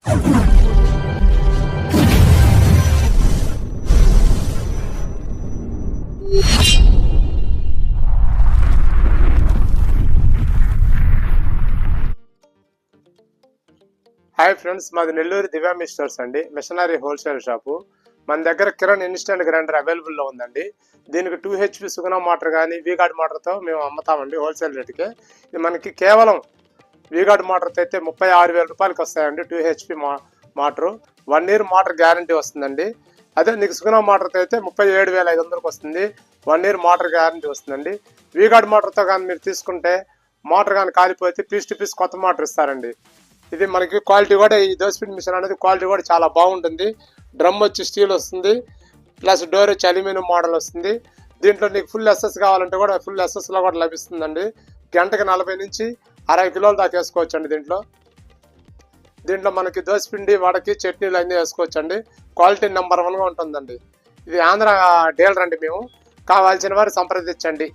Hi friends, మాది Nellore Divya misters అండి, machinery wholesale shop. మన దగ్గర కిరణ్ ఇన్స్టెంట్ గ్రైండర్ అవైలబుల్లో ఉందండి. దీనికి 2 HP సుగుణ మోటార్ కానీ వీగార్డ్ మోటార్తో మేము అమ్ముతామండి హోల్సేల్ రేటుకే. ఇది మనకి కేవలం వీగార్డ్ మోటార్తో అయితే 36,000 రూపాయలకి వస్తాయండి. 2 HP motor 1 year motor guarantee వస్తుందండి. అదే నీకు సుగుణ మోటార్తో అయితే 37,500కి వస్తుంది. 1 year మోటార్ గ్యారంటీ వస్తుందండి. వీగార్డ్ మోటార్తో కానీ మీరు తీసుకుంటే మోటార్ కానీ కాలిపోతే పీస్ టు పీస్ కొత్త మోటార్ ఇస్తారండి. ఇది మనకి క్వాలిటీ కూడా, ఈ దోసపిండి మిషన్ అనేది క్వాలిటీ కూడా చాలా బాగుంటుంది. డ్రమ్ వచ్చి స్టీల్ వస్తుంది, ప్లస్ డోర్ వచ్చి అల్యూమినియం మోడల్ వస్తుంది. దీంట్లో నీకు ఫుల్ ఎస్ఎస్ కావాలంటే కూడా ఫుల్ ఎస్ఎస్లో కూడా లభిస్తుందండి. గంటకి 40 నుంచి 60 కిలోలు దాకా వేసుకోవచ్చు అండి. దీంట్లో మనకి దోసపిండి, వడకి, చట్నీలు అన్నీ వేసుకోవచ్చండి. క్వాలిటీ నెంబర్ 1గా ఉంటుందండి. ఇది ఆంధ్ర డీలర్ అండి మేము. కావాల్సిన వారు సంప్రదించండి.